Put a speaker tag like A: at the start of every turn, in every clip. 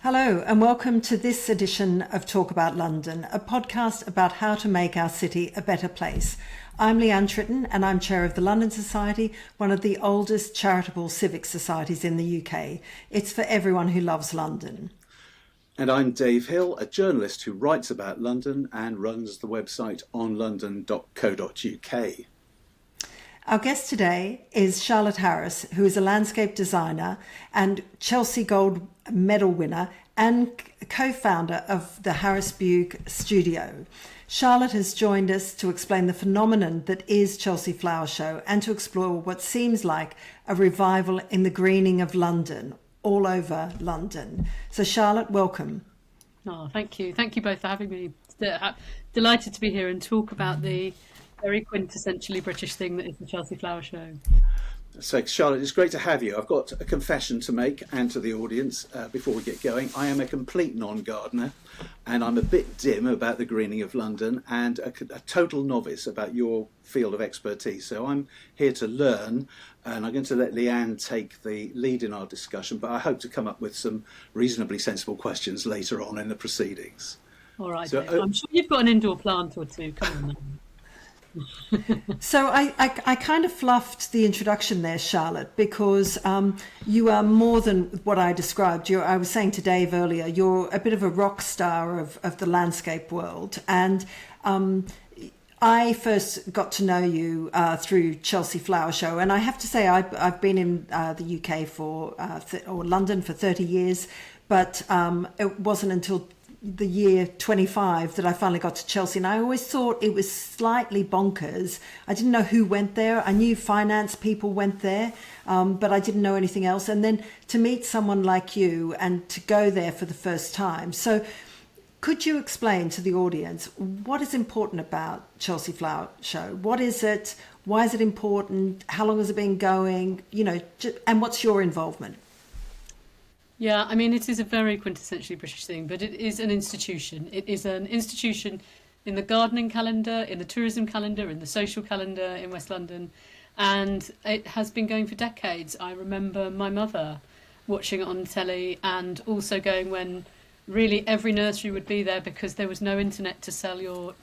A: Hello, and welcome to this edition of Talk About London, a podcast about how to make our city a better place. I'm Leanne Tritton, and I'm chair of the London Society, one of the oldest charitable civic societies in the UK. It's for everyone who loves London.
B: And I'm Dave Hill, a journalist who writes about London and runs the website onlondon.co.uk.
A: Our guest today is Charlotte Harris, who is a landscape designer and Chelsea Gold Medal winner and co-founder of the Harris Bugge Studio. Charlotte has joined us to explain the phenomenon that is Chelsea Flower Show and to explore what seems like a revival in the greening of London, all over London. So Charlotte, welcome.
C: Oh, thank you. Thank you both for having me. Delighted to be here and talk about the very quintessentially British thing that is the Chelsea Flower Show.
B: So, Charlotte, it's great to have you. I've got a confession to make and to the audience before we get going. I am a complete non-gardener and I'm a bit dim about the greening of London and a total novice about your field of expertise. So I'm here to learn, and I'm going to let Leanne take the lead in our discussion, but I hope to come up with some reasonably sensible questions later on in the proceedings.
C: All right, so, I'm sure you've got an indoor plant or two. Come on now.
A: So I kind of fluffed the introduction there, Charlotte, because you are more than what I described. I was saying to Dave earlier, you're a bit of a rock star of the landscape world. And I first got to know you through Chelsea Flower Show. And I have to say, I've been in the UK or London for 30 years, but it wasn't until the year 25 that I finally got to Chelsea, and I always thought it was slightly bonkers. I didn't know who went there. I knew finance people went there, but I didn't know anything else. And then to meet someone like you and to go there for the first time. So could you explain to the audience what is important about Chelsea Flower Show? What is it? Why is it important? How long has it been going? And what's your involvement?
C: Yeah, I mean, it is a very quintessentially British thing, but it is an institution. It is an institution in the gardening calendar, in the tourism calendar, in the social calendar in West London, and it has been going for decades. I remember my mother watching it on telly and also going when really every nursery would be there because there was no internet to sell your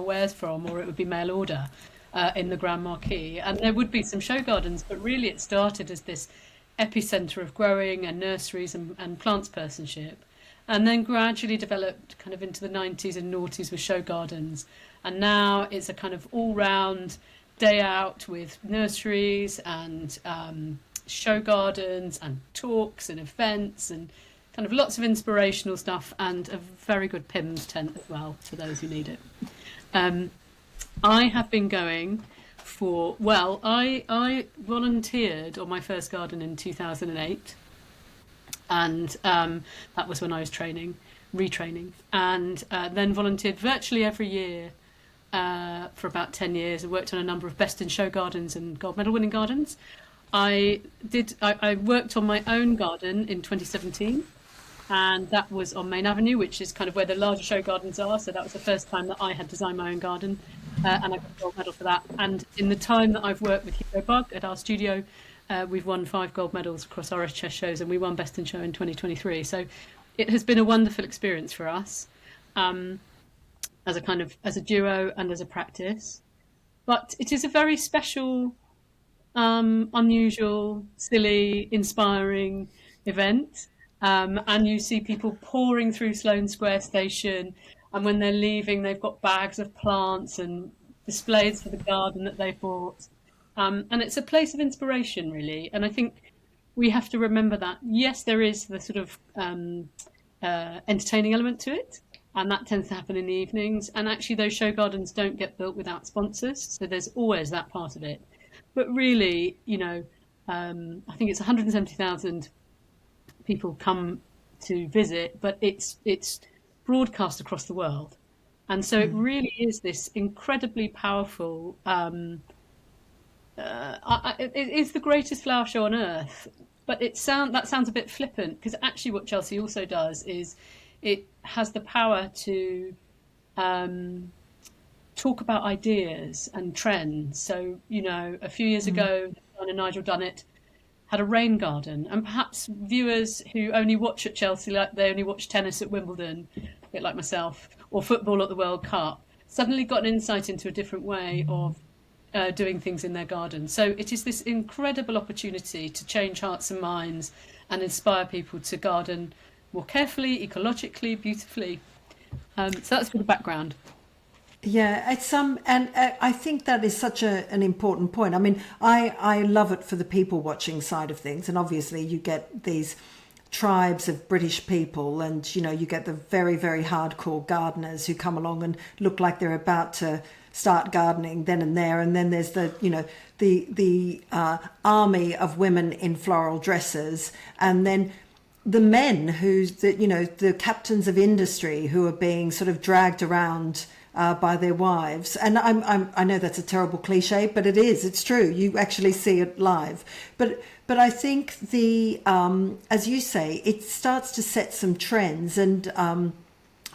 C: wares from, or it would be mail order in the Grand Marquis, and there would be some show gardens, but really it started as this epicenter of growing and nurseries and plants personship, and then gradually developed kind of into the 90s and noughties with show gardens, and now it's a kind of all-round day out with nurseries and show gardens and talks and events and kind of lots of inspirational stuff, and a very good PIMS tent as well for those who need it. I have been going I volunteered on my first garden in 2008, and that was when I was retraining, and then volunteered virtually every year for about 10 years. I worked on a number of Best in Show gardens and gold medal winning gardens. I worked on my own garden in 2017, and that was on Main Avenue, which is kind of where the larger show gardens are. So that was the first time that I had designed my own garden, and I got a gold medal for that. And in the time that I've worked with Hugo Bugg at our studio, we've won 5 gold medals across RHS shows, and we won Best in Show in 2023. So it has been a wonderful experience for us, as a duo and as a practice. But it is a very special, unusual, silly, inspiring event. And you see people pouring through Sloane Square Station, and when they're leaving, they've got bags of plants and displays for the garden that they bought. And it's a place of inspiration, really. And I think we have to remember that, yes, there is the sort of entertaining element to it, and that tends to happen in the evenings. And actually, those show gardens don't get built without sponsors, so there's always that part of it. But really, I think it's 170,000 people come to visit, but it's broadcast across the world, and so it really is this incredibly powerful. It is the greatest flower show on earth, but that sounds a bit flippant, because actually what Chelsea also does is it has the power to talk about ideas and trends. So a few years ago, Nigel Dunnett had a rain garden, and perhaps viewers who only watch at Chelsea, like they only watch tennis at Wimbledon, a bit like myself, or football at the World Cup, suddenly got an insight into a different way of doing things in their garden. So it is this incredible opportunity to change hearts and minds and inspire people to garden more carefully, ecologically, beautifully. So that's for the background.
A: Yeah, it's and I think that is such an important point. I mean, I love it for the people watching side of things, and obviously you get these tribes of British people, and you know, you get the very, very hardcore gardeners who come along and look like they're about to start gardening then and there, and then there's the, you know, the army of women in floral dresses, and then the men who's the, you know, the captains of industry who are being sort of dragged around by their wives. And I know that's a terrible cliche, but it's true. You actually see it live. But I think as you say, it starts to set some trends. And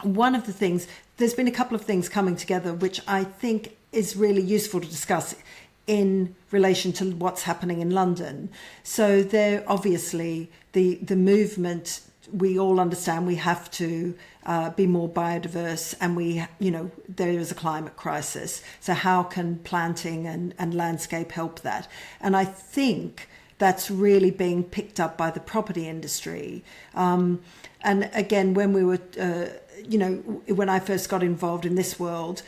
A: one of the things, there's been a couple of things coming together, which I think is really useful to discuss in relation to what's happening in London. So there, obviously, the movement, we all understand we have to be more biodiverse, and there is a climate crisis. So how can planting and landscape help that? And I think that's really being picked up by the property industry. And again, when we were, when I first got involved in this world,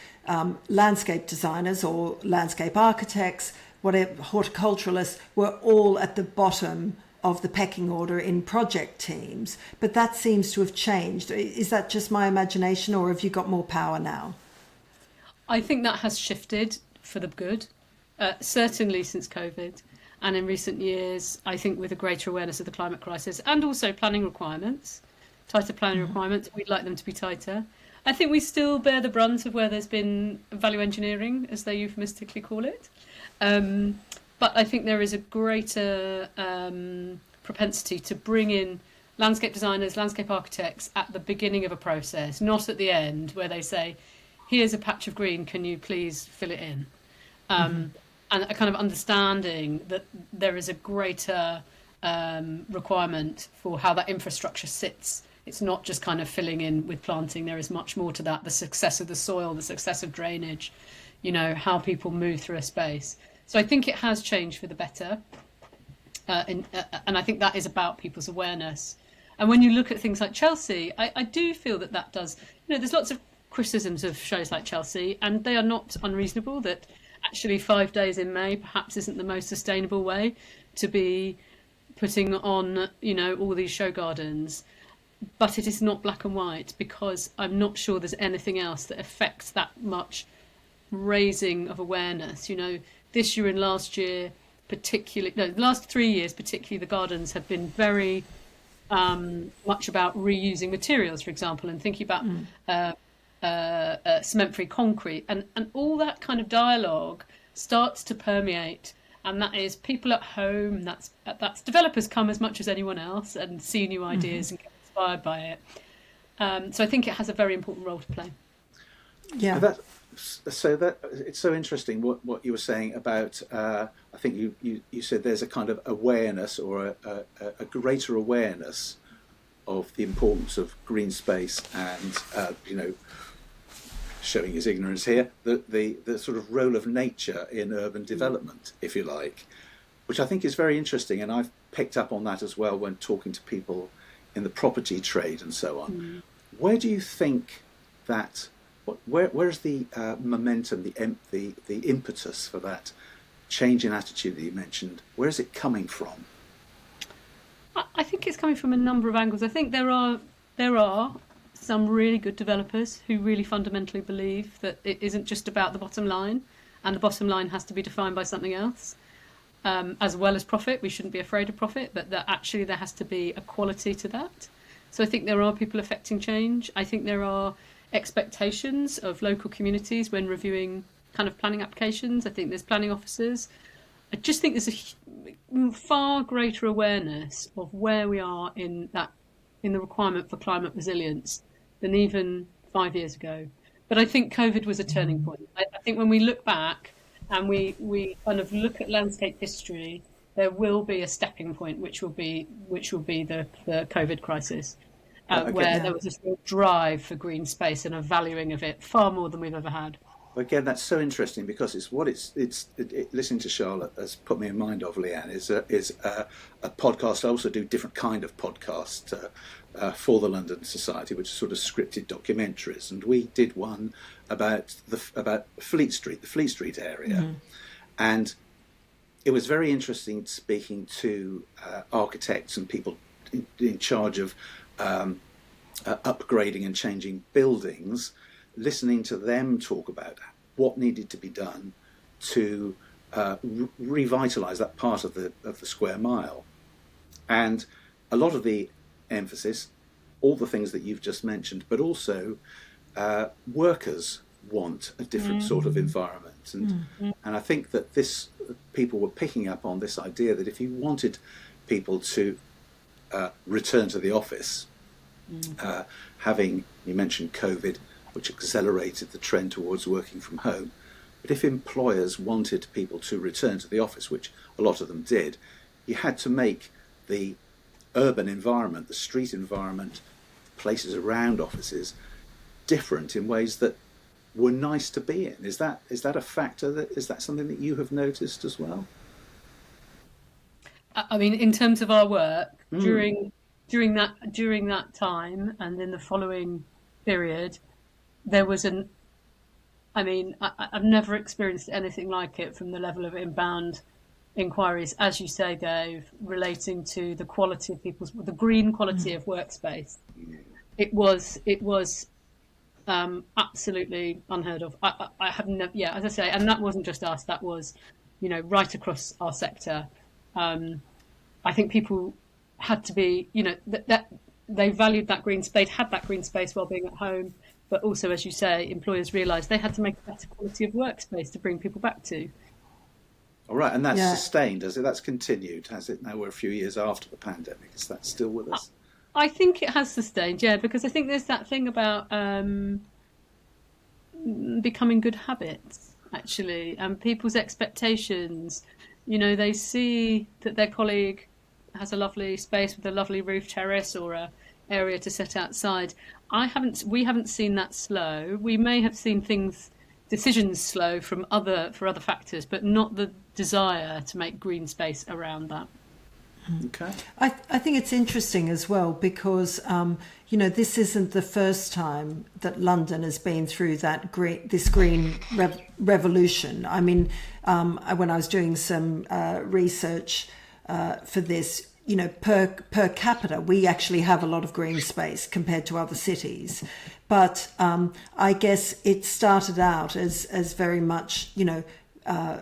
A: landscape designers or landscape architects, whatever, horticulturalists, were all at the bottom of the pecking order in project teams. But that seems to have changed. Is that just my imagination, or have you got more power now?
C: I think that has shifted for the good, certainly since COVID. And in recent years, I think with a greater awareness of the climate crisis and also planning requirements, tighter planning requirements, we'd like them to be tighter. I think we still bear the brunt of where there's been value engineering, as they euphemistically call it. But I think there is a greater propensity to bring in landscape designers, landscape architects at the beginning of a process, not at the end, where they say, here's a patch of green, can you please fill it in? And a kind of understanding that there is a greater requirement for how that infrastructure sits. It's not just kind of filling in with planting. There is much more to that. The success of the soil, the success of drainage, how people move through a space. So I think it has changed for the better. And I think that is about people's awareness. And when you look at things like Chelsea, I do feel that does, there's lots of criticisms of shows like Chelsea, and they are not unreasonable, that actually 5 days in May perhaps isn't the most sustainable way to be putting on, all these show gardens. But it is not black and white, because I'm not sure there's anything else that affects that much raising of awareness. This year and last year, the last 3 years particularly, the gardens have been very much about reusing materials, for example, and thinking about cement-free concrete, and all that kind of dialogue starts to permeate. And that is people at home, that's developers come as much as anyone else and see new ideas and get inspired by it. So I think it has a very important role to play.
A: Yeah.
B: So it's so interesting what you were saying about. I think you said there's a kind of awareness, or a greater awareness of the importance of green space, and showing his ignorance here, the sort of role of nature in urban development, if you like, which I think is very interesting, and I've picked up on that as well when talking to people in the property trade and so on. Where do you think that? Where's the momentum, the impetus for that change in attitude that you mentioned? Where is it coming from?
C: I think it's coming from a number of angles. I think there are some really good developers who really fundamentally believe that it isn't just about the bottom line, and the bottom line has to be defined by something else, as well as profit. We shouldn't be afraid of profit, but that actually there has to be a quality to that. So I think there are people affecting change. I think there are expectations of local communities when reviewing kind of planning applications. I think there's planning officers. I just think there's a far greater awareness of where we are in the requirement for climate resilience than even 5 years ago. But I think COVID was a turning point. I think when we look back and we kind of look at landscape history there will be a stepping point, which will be the COVID crisis, where there was this real drive for green space and a valuing of it far more than we've ever had.
B: Again, that's so interesting because listening to Charlotte has put me in mind of, Leanne, is a podcast. I also do different kind of podcast for the London Society, which is sort of scripted documentaries, and we did one about Fleet Street, the Fleet Street area, and it was very interesting speaking to architects and people in charge of upgrading and changing buildings, listening to them talk about what needed to be done to revitalise that part of the square mile. And a lot of the emphasis, all the things that you've just mentioned, but also workers want a different sort of environment. And I think that people were picking up on this idea that if you wanted people to return to the office, you mentioned COVID, which accelerated the trend towards working from home. But if employers wanted people to return to the office, which a lot of them did, you had to make the urban environment, the street environment, places around offices, different in ways that were nice to be in. Is that a factor? Is that something that you have noticed as well?
C: I mean, in terms of our work, during that time and in the following period, there was I've never experienced anything like it from the level of inbound inquiries, as you say, Dave, relating to the quality of the green quality of workspace. It was absolutely unheard of. I have never, as I say, and that wasn't just us, that was, right across our sector. I think people had to be, that they valued that green space, had that green space while being at home. But also, as you say, employers realised they had to make a better quality of workspace to bring people back to.
B: All right, and that's sustained, has it? That's continued, has it? Now we're a few years after the pandemic. Is that still with us?
C: I think it has sustained, because I think there's that thing about becoming good habits, actually, and people's expectations. They see that their colleague has a lovely space with a lovely roof terrace or a area to sit outside. We haven't seen that slow. We may have seen decisions slow for other factors, but not the desire to make green space around that.
B: Okay.
A: I think it's interesting as well because this isn't the first time that London has been through this green revolution. I mean, when I was doing some research for this, per capita, we actually have a lot of green space compared to other cities. But I guess it started out as very much,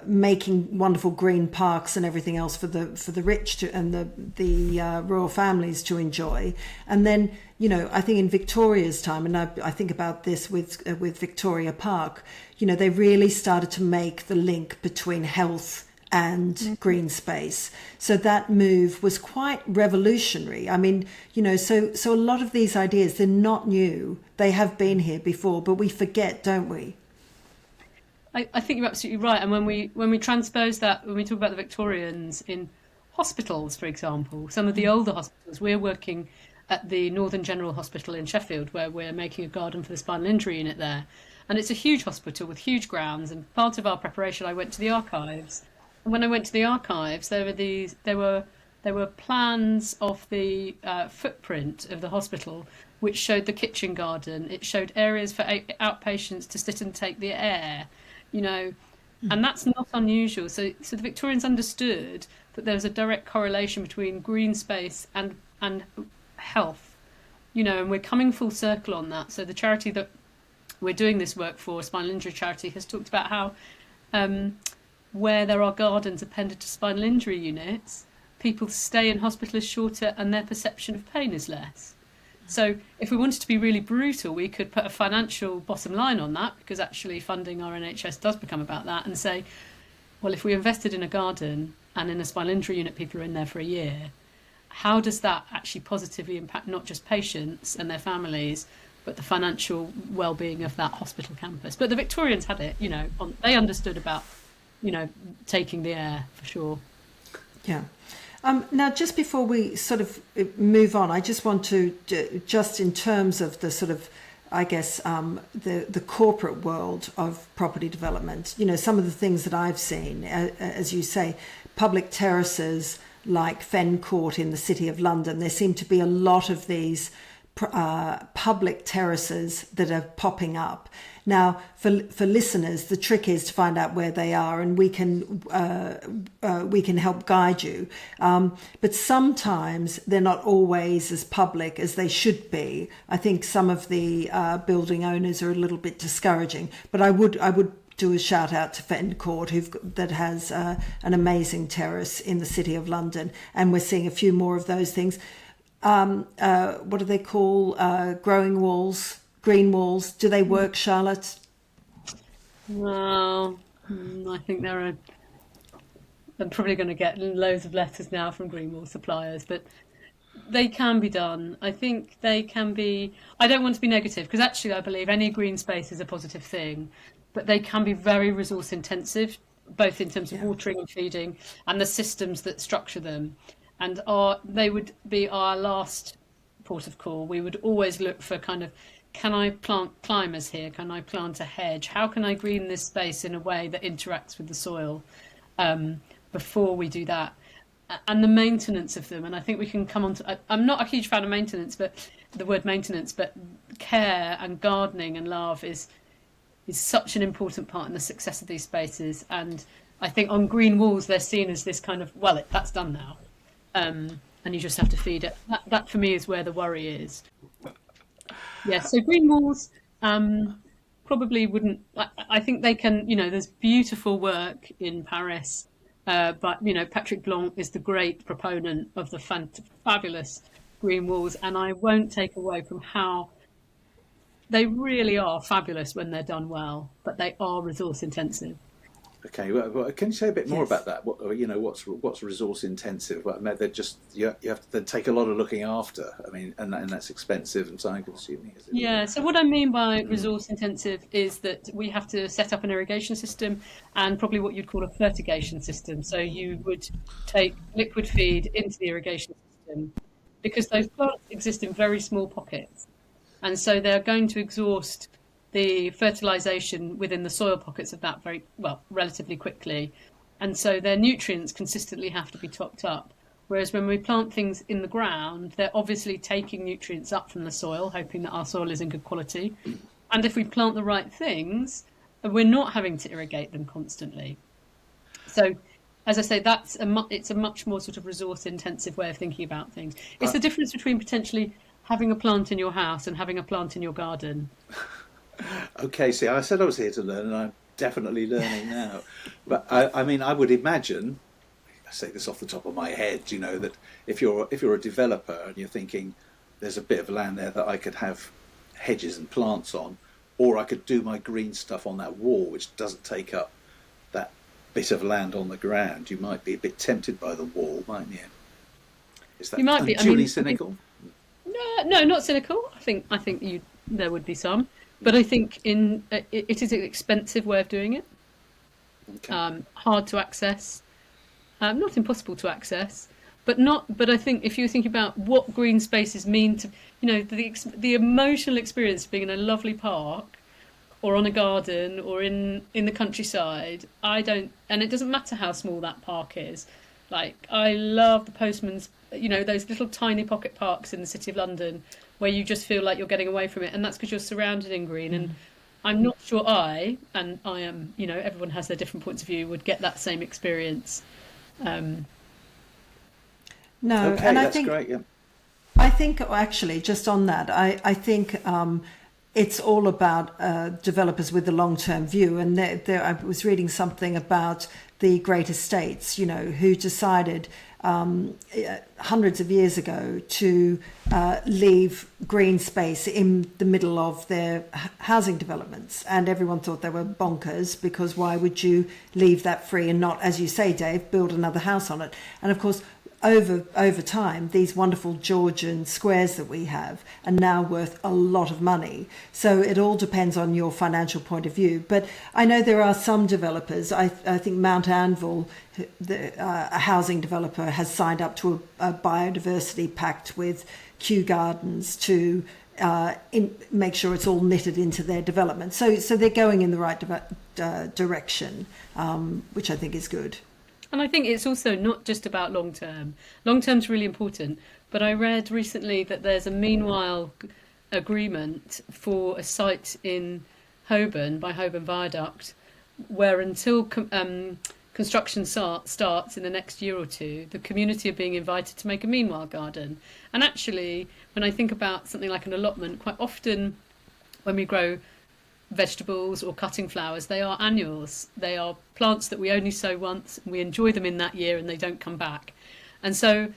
A: making wonderful green parks and everything else for the rich and the royal families to enjoy. And then, I think in Victoria's time, and I think about this with Victoria Park, they really started to make the link between health and green space. So that move was quite revolutionary. I mean, so a lot of these ideas, they're not new. They have been here before, but we forget, don't we?
C: I think you're absolutely right. And when we transpose that, when we talk about the Victorians in hospitals, for example, some of the older hospitals, we're working at the Northern General Hospital in Sheffield, where we're making a garden for the spinal injury unit there. And it's a huge hospital with huge grounds. And part of our preparation, I went to the archives. And when I went to the archives, there were plans of the footprint of the hospital, which showed the kitchen garden. It showed areas for outpatients to sit and take the air, and that's not unusual. So the Victorians understood that there was a direct correlation between green space and health, and we're coming full circle on that. So the charity that we're doing this work for, Spinal Injury Charity, has talked about how where there are gardens appended to spinal injury units, people's stay in hospital is shorter and their perception of pain is less. So if we wanted to be really brutal, we could put a financial bottom line on that, because actually funding our NHS does become about that, and say, well, if we invested in a garden and in a spinal injury unit, people are in there for a year, how does that actually positively impact not just patients and their families, but the financial well-being of that hospital campus? But the Victorians had it, they understood about, taking the air, for sure.
A: Yeah. Now, just before we sort of move on, I just want to, just in terms of the sort of, I guess, the corporate world of property development, you know, some of the things that I've seen, as you say, public terraces like Fen Court in the City of London, there seem to be a lot of these public terraces that are popping up. Now, for listeners, the trick is to find out where they are, and we can help guide you. But sometimes they're not always as public as they should be. I think some of the building owners are a little bit discouraging. But I would do a shout out to Fen Court, that has an amazing terrace in the City of London, and we're seeing a few more of those things. What do they call growing walls? Green walls, do they work, Charlotte?
C: Well, I think I'm probably going to get loads of letters now from green wall suppliers, but they can be done. I think they can be. I don't want to be negative, because actually I believe any green space is a positive thing, but they can be very resource intensive, both in terms of watering and feeding and the systems that structure them. And they would be our last port of call. We would always look for kind of, can I plant climbers here? Can I plant a hedge? How can I green this space in a way that interacts with the soil before we do that? And the maintenance of them. And I think we can come on to, I'm not a huge fan of maintenance, but the word maintenance, but care and gardening and love is such an important part in the success of these spaces. And I think on green walls, they're seen as this kind of, well, that's done now. And you just have to feed it. That for me is where the worry is. Yeah, so green walls probably wouldn't. I think they can. You know, there's beautiful work in Paris, but you know, Patrick Blanc is the great proponent of the fabulous green walls, and I won't take away from how they really are fabulous when they're done well, but they are resource intensive.
B: Okay, well, can you say a bit more about that? What's resource intensive? Well, they're just you have to then take a lot of looking after. I mean, and that's expensive and time consuming.
C: Yeah. So what I mean by resource intensive is that we have to set up an irrigation system and probably what you'd call a fertigation system. So you would take liquid feed into the irrigation system because those plants exist in very small pockets, and so they're going to exhaust the fertilization within the soil pockets of that relatively quickly. And so their nutrients consistently have to be topped up. Whereas when we plant things in the ground, they're obviously taking nutrients up from the soil, hoping that our soil is in good quality. And if we plant the right things, we're not having to irrigate them constantly. So, as I say, it's a much more sort of resource intensive way of thinking about things. It's the difference between potentially having a plant in your house and having a plant in your garden.
B: Okay, see, I said I was here to learn, and I'm definitely learning now. But I mean, I would imagine, I say this off the top of my head, you know, that if you're a developer and you're thinking there's a bit of land there that I could have hedges and plants on, or I could do my green stuff on that wall, which doesn't take up that bit of land on the ground, you might be a bit tempted by the wall, mightn't you? Is that unduly cynical?
C: No, not cynical. I think there would be some. But I think it is an expensive way of doing it. Okay. Hard to access, not impossible to access, but I think if you think about what green spaces mean to, you know, the emotional experience of being in a lovely park, or on a garden, or in the countryside, and it doesn't matter how small that park is. Like, I love the Postman's, you know, those little tiny pocket parks in the City of London, where you just feel like you're getting away from it, and that's because you're surrounded in green. And I'm not sure I am, you know, everyone has their different points of view, would get that same experience.
A: No,
B: okay,
A: and
B: that's great. Yeah.
A: I think actually, just on that, I think it's all about developers with the long-term view. And I was reading something about the great estates, you know, who decided hundreds of years ago to leave green space in the middle of their housing developments, and everyone thought they were bonkers, because why would you leave that free and not, as you say, Dave, build another house on it? And of course, over time, these wonderful Georgian squares that we have are now worth a lot of money. So it all depends on your financial point of view. But I know there are some developers. I think Mount Anvil, a housing developer, has signed up to a biodiversity pact with Kew Gardens to make sure it's all knitted into their development. So they're going in the right direction, which I think is good.
C: And I think it's also not just about long term. Long term's really important. But I read recently that there's a meanwhile agreement for a site in Holborn by Holborn Viaduct, where until construction starts in the next year or two, the community are being invited to make a meanwhile garden. And actually, when I think about something like an allotment, quite often when we grow vegetables or cutting flowers, they are annuals. They are plants that we only sow once, and we enjoy them in that year, and they don't come back. And so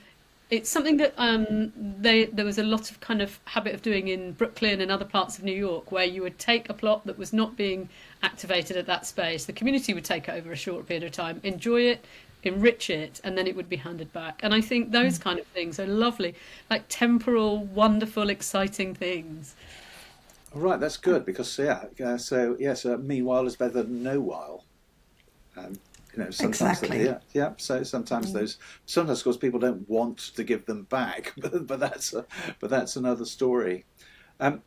C: it's something that there was a lot of kind of habit of doing in Brooklyn and other parts of New York, where you would take a plot that was not being activated at that space, the community would take it over a short period of time, enjoy it, enrich it, and then it would be handed back. And I think those kind of things are lovely, like temporal, wonderful, exciting things.
B: Right, that's good, because meanwhile is better than no while. Sometimes
A: Exactly.
B: So sometimes sometimes of course people don't want to give them back, but that's another story. Do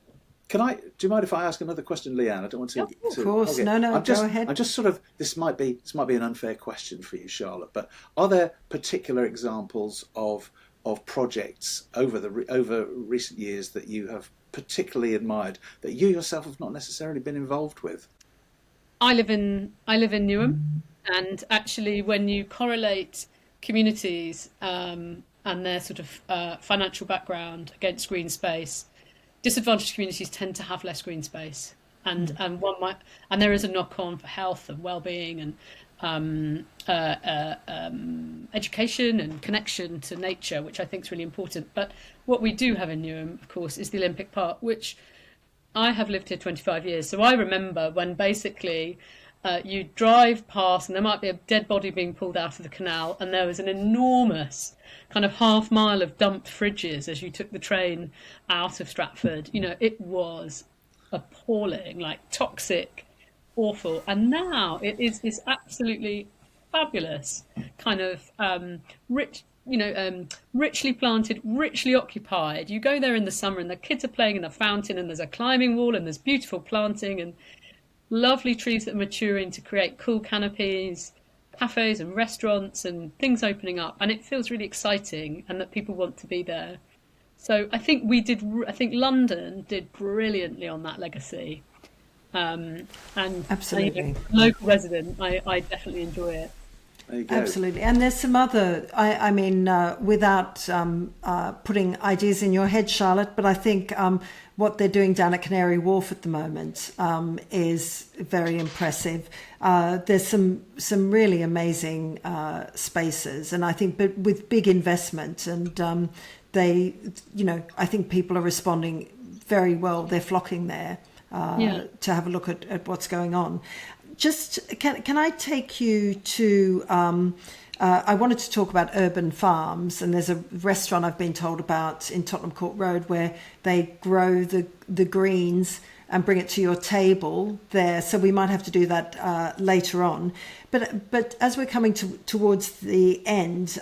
B: you mind if I ask another question, Leanne? I don't want to.
A: Of course,
B: okay.
A: no, go ahead.
B: I'm just sort of, this might be an unfair question for you, Charlotte, but are there particular examples of projects over recent years that you have particularly admired that you yourself have not necessarily been involved with?
C: I live in Newham, and actually, when you correlate communities and their sort of financial background against green space, disadvantaged communities tend to have less green space, and there is a knock on for health and well-being and education and connection to nature, which I think is really important. But what we do have in Newham, of course, is the Olympic Park, which I have lived here 25 years. So I remember when basically you drive past and there might be a dead body being pulled out of the canal, and there was an enormous kind of half mile of dumped fridges as you took the train out of Stratford. It was appalling, like toxic, awful. And now it is this absolutely fabulous kind of richly planted, richly occupied. You go there in the summer and the kids are playing in a fountain, and there's a climbing wall, and there's beautiful planting and lovely trees that are maturing to create cool canopies, cafes and restaurants and things opening up, and it feels really exciting and that people want to be there. So I think London did brilliantly on that legacy. And
A: Absolutely.
C: Local resident, I definitely enjoy it.
B: There you go.
A: Absolutely. And there's some other, without putting ideas in your head, Charlotte, but I think what they're doing down at Canary Wharf at the moment is very impressive. There's some really amazing spaces, and I think with big investment, and I think people are responding very well. They're flocking there to have a look at what's going on. Just can I take you to? I wanted to talk about urban farms, and there's a restaurant I've been told about in Tottenham Court Road where they grow the greens and bring it to your table there. So we might have to do that later on. But as we're coming towards the end,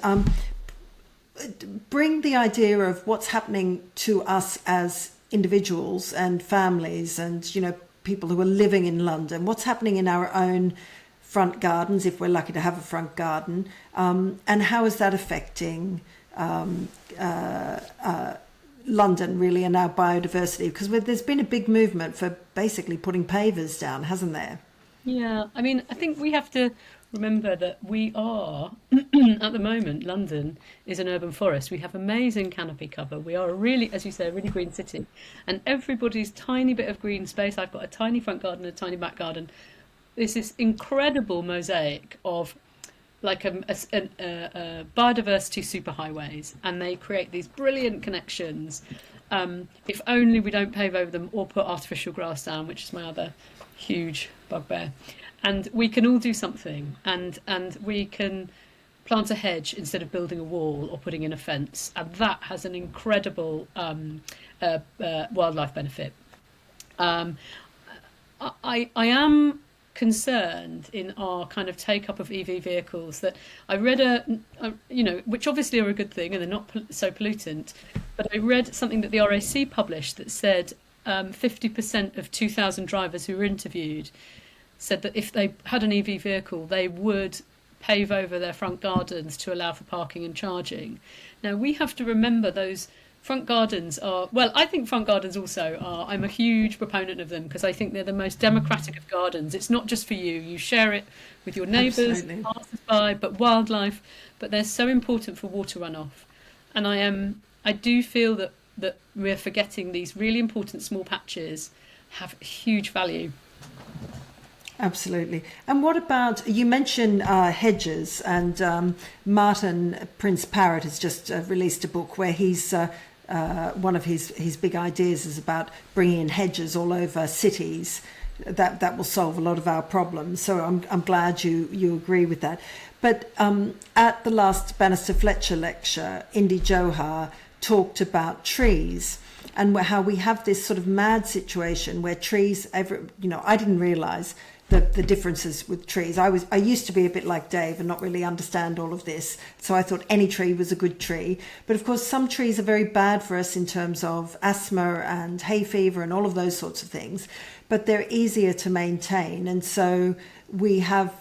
A: bring the idea of what's happening to us as individuals and families, and people who are living in London, what's happening in our own front gardens, if we're lucky to have a front garden, and how is that affecting London really, and our biodiversity? Because there's been a big movement for basically putting pavers down, hasn't there?
C: Yeah, I mean, I think we have to remember that we are, at the moment, London is an urban forest. We have amazing canopy cover. We are as you say, a really green city. And everybody's tiny bit of green space. I've got a tiny front garden, a tiny back garden. There's this incredible mosaic of like a biodiversity superhighways, and they create these brilliant connections. If only we don't pave over them or put artificial grass down, which is my other huge bugbear. And we can all do something, and we can plant a hedge instead of building a wall or putting in a fence, and that has an incredible wildlife benefit. I am concerned in our kind of take up of EV vehicles that I read which obviously are a good thing and they're not so pollutant, but I read something that the RAC published that said 50% of 2,000 drivers who were interviewed said that if they had an EV vehicle, they would pave over their front gardens to allow for parking and charging. Now, we have to remember those front gardens are, well, I think front gardens also are, I'm a huge proponent of them because I think they're the most democratic of gardens. It's not just for you, you share it with your neighbours, passers-by, but wildlife, but they're so important for water runoff. And I do feel that we're forgetting these really important small patches have huge value.
A: Absolutely. And what about, you mentioned hedges, and Martin Prince Parrott has just released a book where he's one of his big ideas is about bringing in hedges all over cities. That will solve a lot of our problems. So I'm glad you agree with that. But at the last Bannister Fletcher lecture, Indy Johar talked about trees and how we have this sort of mad situation where trees, I didn't realise the differences with trees. I used to be a bit like Dave and not really understand all of this. So I thought any tree was a good tree. But of course, some trees are very bad for us in terms of asthma and hay fever and all of those sorts of things. But they're easier to maintain. And so we have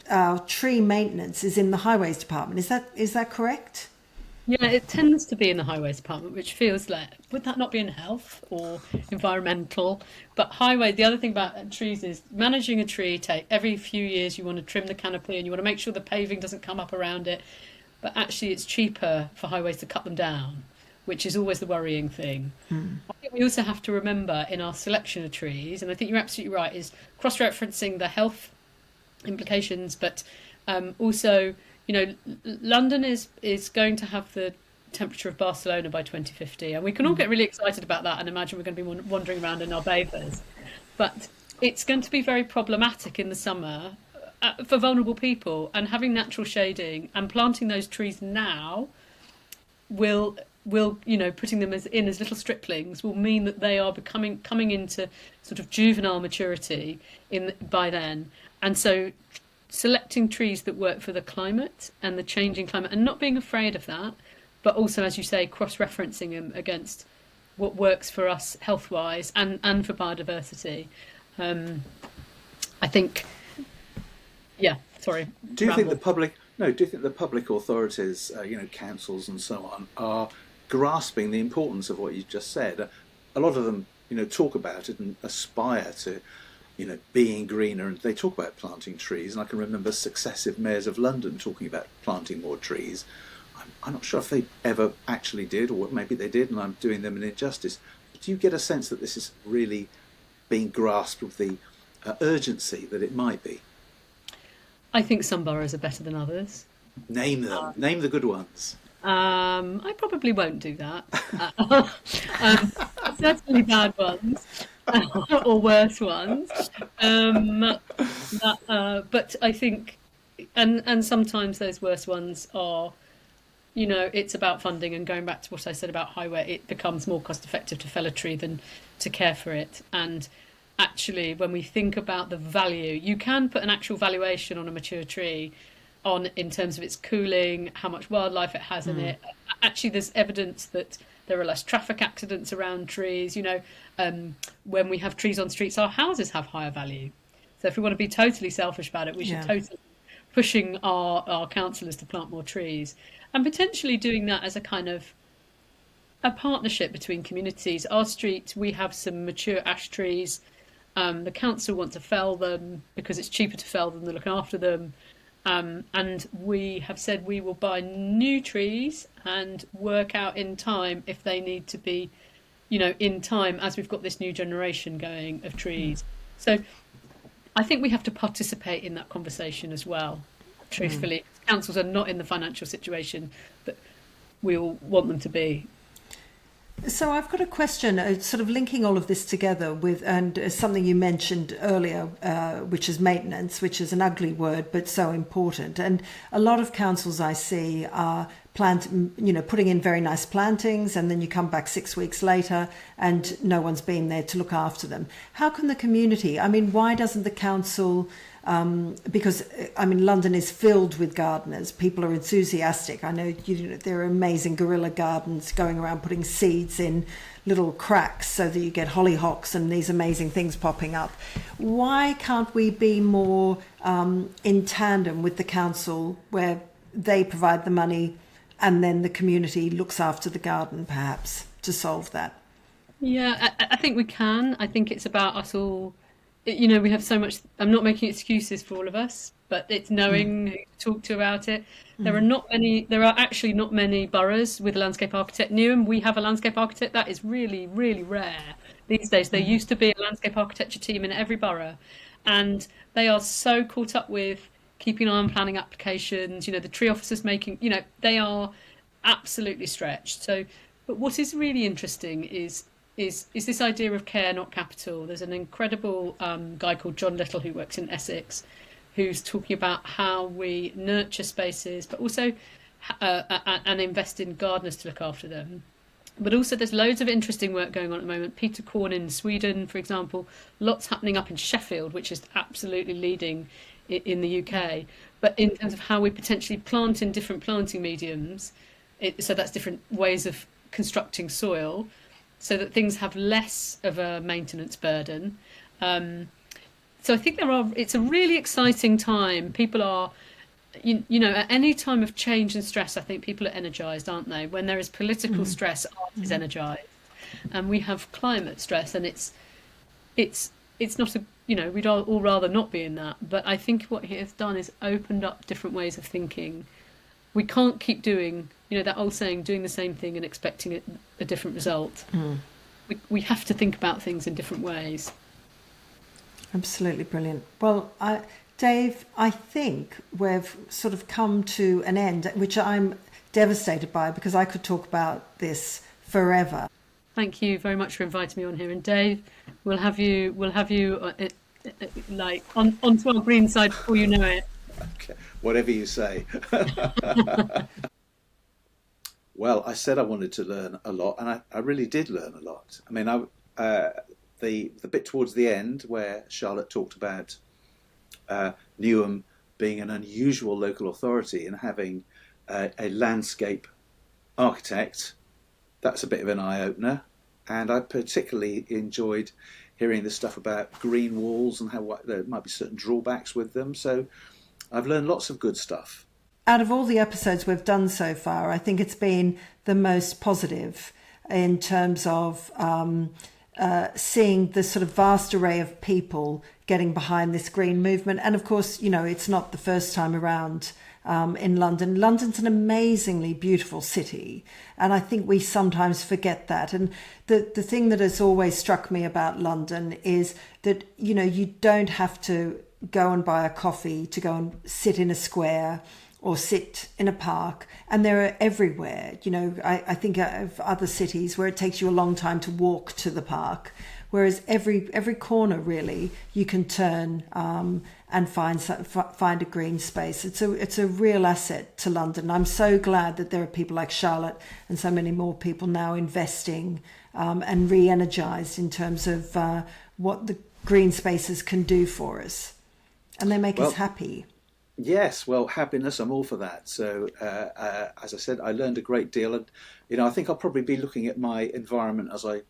A: our tree maintenance is in the highways department. Is that correct?
C: Yeah, it tends to be in the highways department, which feels like, would that not be in health or environmental? But the other thing about trees is managing a tree, every few years you want to trim the canopy and you want to make sure the paving doesn't come up around it. But actually it's cheaper for highways to cut them down, which is always the worrying thing. I think we also have to remember in our selection of trees, and I think you're absolutely right, is cross-referencing the health implications, but also, London is going to have the temperature of Barcelona by 2050, and we can all get really excited about that and imagine we're going to be wandering around in our bathers. But it's going to be very problematic in the summer for vulnerable people, and having natural shading and planting those trees now will putting them as little striplings will mean that they are coming into sort of juvenile maturity by then, and so selecting trees that work for the climate and the changing climate and not being afraid of that, but also, as you say, cross-referencing them against what works for us health-wise and for biodiversity. I think, sorry.
B: Do you think the public authorities, councils and so on, are grasping the importance of what you just said? A lot of them, talk about it and aspire to being greener, and they talk about planting trees, and I can remember successive mayors of London talking about planting more trees. I'm not sure if they ever actually did, or maybe they did and I'm doing them an injustice. But do you get a sense that this is really being grasped with the urgency that it might be?
C: I think some boroughs are better than others.
B: Name them. Name the good ones.
C: I probably won't do that. Certainly bad ones. Or worse ones, but I think, and sometimes those worse ones are, it's about funding, and going back to what I said about highway, it becomes more cost effective to fell a tree than to care for it. And actually, when we think about the value, you can put an actual valuation on a mature tree in terms of its cooling, how much wildlife it has in it. Actually, there's evidence that there are less traffic accidents around trees. When we have trees on streets, our houses have higher value. So if we want to be totally selfish about it, we should totally pushing our councillors to plant more trees, and potentially doing that as a kind of a partnership between communities. Our street, we have some mature ash trees. The council want to fell them because it's cheaper to fell them than look after them. And we have said we will buy new trees and work out in time if they need to be, in time as we've got this new generation going of trees. So I think we have to participate in that conversation as well, truthfully. Councils are not in the financial situation that we all want them to be.
A: So I've got a question, sort of linking all of this together with, and something you mentioned earlier, which is maintenance, which is an ugly word but so important. And a lot of councils I see are putting in very nice plantings, and then you come back 6 weeks later and no one's been there to look after them. How can the community? I mean, why doesn't the council? Because I mean, London is filled with gardeners. People are enthusiastic. I know there are amazing guerrilla gardens going around putting seeds in little cracks so that you get hollyhocks and these amazing things popping up. Why can't we be more in tandem with the council, where they provide the money and then the community looks after the garden, perhaps, to solve that?
C: Yeah, I think we can. I think it's about us all. We have so much. I'm not making excuses for all of us, but it's knowing who to talk to about it. There are actually not many boroughs with a landscape architect. Newham, we have a landscape architect. That is really, really rare these days. There used to be a landscape architecture team in every borough, and they are so caught up with keeping an eye on planning applications. The tree officers making. They are absolutely stretched. So, but what is really interesting is this idea of care, not capital. There's an incredible guy called John Little who works in Essex, who's talking about how we nurture spaces, but also and invest in gardeners to look after them. But also there's loads of interesting work going on at the moment. Peter Korn in Sweden, for example, lots happening up in Sheffield, which is absolutely leading in the UK. But in terms of how we potentially plant in different planting mediums, so that's different ways of constructing soil, so that things have less of a maintenance burden. So I think it's a really exciting time. People are, at any time of change and stress, I think people are energised, aren't they? When there is political stress, art is energised. And we have climate stress, and it's not we'd all rather not be in that. But I think what he has done is opened up different ways of thinking. We can't keep doing, that old saying, doing the same thing and expecting a different result. We have to think about things in different ways.
A: Absolutely brilliant. Well, Dave, I think we've sort of come to an end, which I'm devastated by, because I could talk about this forever.
C: Thank you very much for inviting me on here. And Dave, we'll have you onto our green side before you know it.
B: Okay, whatever you say. Well, I said I wanted to learn a lot, and I really did learn a lot. I mean, the bit towards the end where Charlotte talked about Newham being an unusual local authority and having a landscape architect, that's a bit of an eye-opener. And I particularly enjoyed hearing the stuff about green walls and how there might be certain drawbacks with them. So I've learned lots of good stuff.
A: Out of all the episodes we've done so far, I think it's been the most positive in terms of seeing the sort of vast array of people getting behind this green movement. And of course, it's not the first time around in London. London's an amazingly beautiful city, and I think we sometimes forget that. And the thing that has always struck me about London is that, you don't have to go and buy a coffee to go and sit in a square or sit in a park, and they're everywhere. I think of other cities where it takes you a long time to walk to the park, whereas every corner really you can turn and find a green space. It's a real asset to London. I'm so glad that there are people like Charlotte and so many more people now investing and re-energised in terms of what the green spaces can do for us, and they make us happy.
B: Yes, well, happiness, I'm all for that. So, as I said, I learned a great deal. And, I think I'll probably be looking at my environment as I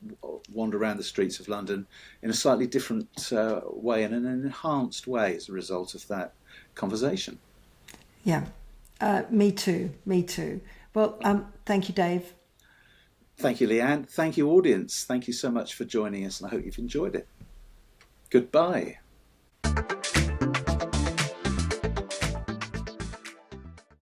B: wander around the streets of London in a slightly different way and in an enhanced way as a result of that conversation.
A: Yeah, me too. Well, thank you, Dave.
B: Thank you, Leanne. Thank you, audience. Thank you so much for joining us, and I hope you've enjoyed it. Goodbye.